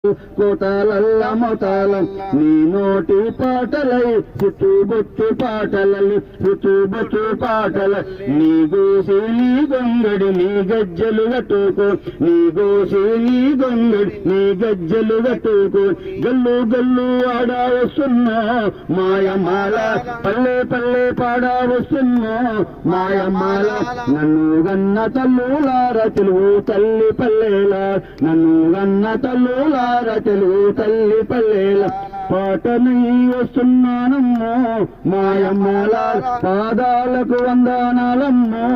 కోటాలల్ల మొతాలం నీ నోటి పాటలై చుట్టుబొట్టు పాటలలి చుట్టుబొట్టు పాటల నీ గోసి నీ గొంగడి నీ గజ్జలు గట్టుకో నీ గోసి నీ గొంగడి నీ గజ్జలు గట్టుకో గల్లు గల్లు ఆడా వస్తున్నా మాయమాల పల్లె పల్లె పాడా వస్తున్నా మాయమాల నన్ను గన్న తల్లులార తెలుగు తల్లి పల్లెలా నన్ను గన్న తల్లులార తెలుగు తల్లి పల్లెల పాటనై వస్తున్నానమ్మో మాయమ్మాల పాదాలకు వందనాలమ్మో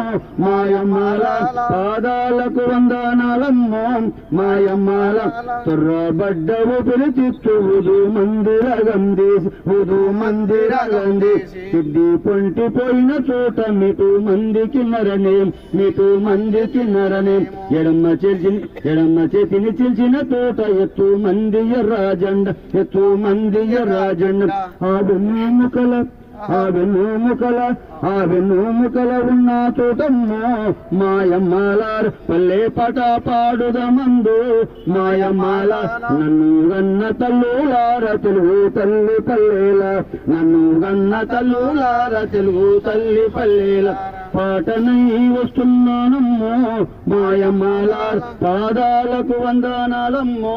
మాయమ్మాల పాదాలకు వందనాలమ్మో మాయమ్మాల తొర్రబడ్డవు పిలిచిత్తు ఉదు మందిరగందీసి ఉదు మందిరగందీసి సిద్ధి పొంటిపోయిన చోట మీకు మందికి నరనే మీకు మందికి నరనే ఎడమ చేతిని చిల్చిన తోట ఎత్తు మంది రాజండ ఎత్తు మంది రాజండ ఆ వెన్నుముకల ఉన్న చోటమ్మో మాయమ్మాలారు పల్లె పట పాడుదమందు మాయమ్మాల నన్ను గన్న తల్లులార తెలుగు తల్లి పల్లెల నన్ను గన్న తల్లులార తెలుగు తల్లి పల్లెల పాటనై వస్తున్నానమ్మో మాయమ్మాల పాదాలకు వందనాలమ్మో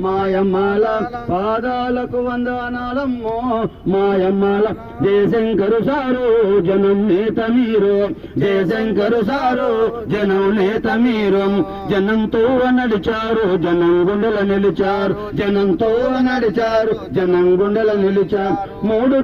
మాయమ్మాల పాదాలకు వందనాలమ్మో మాయమ్మాల జయశంకరు సారు జనం నేత మీరు జయశంకరు సారు జనం నేత మీరు జనంతో నడిచారు జనం గుండెల నిలిచారు జనంతో నడిచారు జనం గుండెల నిలిచారు మూడు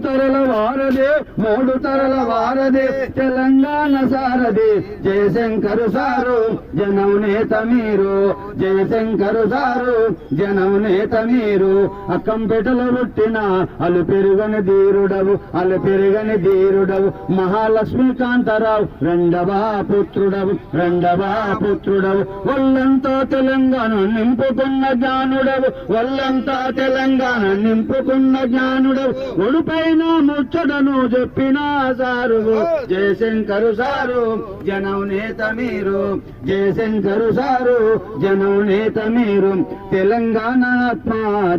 తరల వారదే తెలంగాణ సారథి జయశంకరు సారు జనం నేత మీరు జయశంకరు సారు జనం నేత మీరు అక్కంపేటలో పుట్టిన అలు పెరుగని ధీరుడవు అలు పెరుగని ధీరుడవు మహాలక్ష్మి కాంతారావు రెండవ పుత్రుడవు ఒళ్ళంతా తెలంగాణ నింపుకున్న జ్ఞానుడవు ఒళ్ళంతా తెలంగాణ నింపుకున్న జ్ఞానుడవు ఒడిపైన ముచ్చటను చెప్పిన సారు జయశంకరు సారు జనం నేత మీరు జయశంకరు సారు జనం నేత మీరు తెలంగాణ ఆత్మ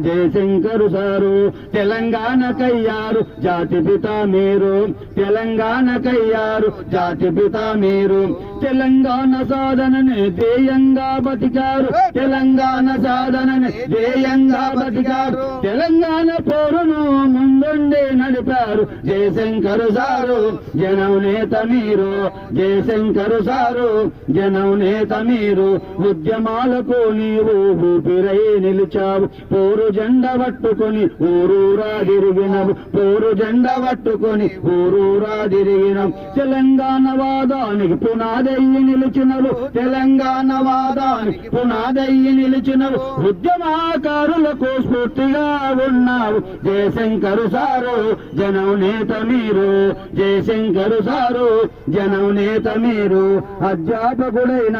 జయశంకరు సారు తెలంగాణకయ్యారు జాతి పిత మీరు తెలంగాణకయ్యారు జాతి పిత మీరు తెలంగాణ సాధనని ధ్యేయంగా బతికారు తెలంగాణ సాధనని ధ్యేయంగా బతికారు తెలంగాణ పోరును ముందుండి నడిపారు జయశంకరు సారు జనం నేత మీరు జయశంకరు సారు జనం నేత మీరు ఉద్యమాలకు నీవు ఊపిరై నిలిచావు పోరు జెండ పట్టుకొని ఊరూరా తిరిగినవు పోరు జెండ పట్టుకొని ఊరూరా తిరిగినవు తెలంగాణ వాదానికి పునాదయ్యి నిలిచినవు తెలంగాణ వాదానికి పునాదయ్యి నిలిచినవు ఉద్యమాకారులకు స్ఫూర్తిగా ఉన్నావు జయశంకరు సారు జనం నేత మీరు జయశంకరు సారు జనం నేత మీరు అధ్యాపకుడైన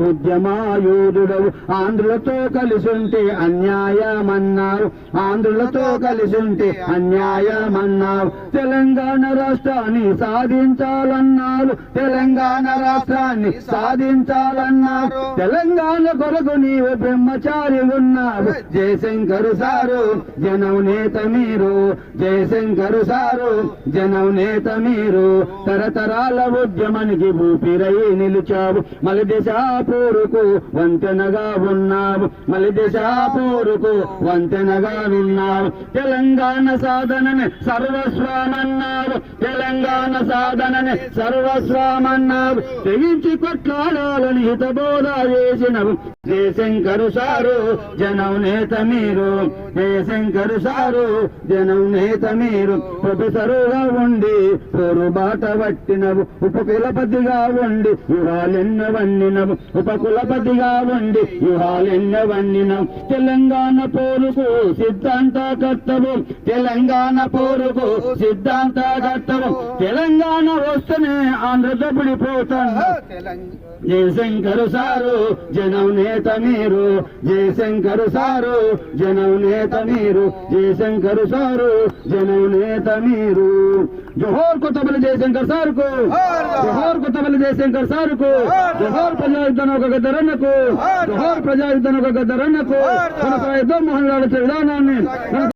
ఉద్యమాయూధుడవు ఆంధ్రులతో కలిసుంటే అన్యాయమన్నారు ఆంధ్రులతో కలిసుంటే అన్యాయమన్నారు తెలంగాణ రాష్ట్రాన్ని సాధించాలన్నారు తెలంగాణ రాష్ట్రాన్ని సాధించాలన్నారు తెలంగాణ కొరకు నీవు బ్రహ్మచారి ఉన్నావు జయశంకరు సారు జనం నేత మీరు జయశంకరు సారు జనం నేత మీరు తరతరాల ఉద్యమానికి ఊపిరై నిలిచావు మలిదశాపూరుకు వంతెనగా ఉన్నావు మలిదశాపూరుకు వంతెనగా ఉన్నావు తెలంగాణ సాధనని సర్వస్వమన్నారు తెలంగాణ సాధనని సర్వస్వమన్నారు తెగించి కొట్లాడాలని హితబోధ చేసినవు జయశంకరు సారు జనం నేత మీరు జయశంకరు సారు జనం నేత మీరు ప్రొఫెసరుగా ఉండి పోరుబాట పట్టినవు ఉపకులపతిగా ఉండి యుహాలెన్నవన్నినవు ఉపకులపతిగా ఉండి యుహాలెన్నవన్నినవు తెలంగాణ పోరుకు సిద్ధాంతకర్తవు తెలంగాణ పోరుకు సిద్ధాంతకర్తవు తెలంగాణ వస్తేనే ఆంధ్రప్రదేశ్ పడిపోతాను జయశంకరు సారు జనం నేత నేత మీరు జయశంకర్ సారు, జనం నేత మీరు జయశంకర్ సారు, జనం నేత మీరు. జోహార్ కొత్తపల్లి జయశంకర్ సార్ కు, జోహార్ కొత్తపల్లి జయశంకర్ సార్ కు, జోహార్ ప్రజాయుద్ధం ఒక గద్దరన్నకు, జోహార్ ప్రజాయుద్ధం ఒక గద్దరన్నకు. కొనసాగిద్దాం మోహన్ లాల్ విధానాన్ని.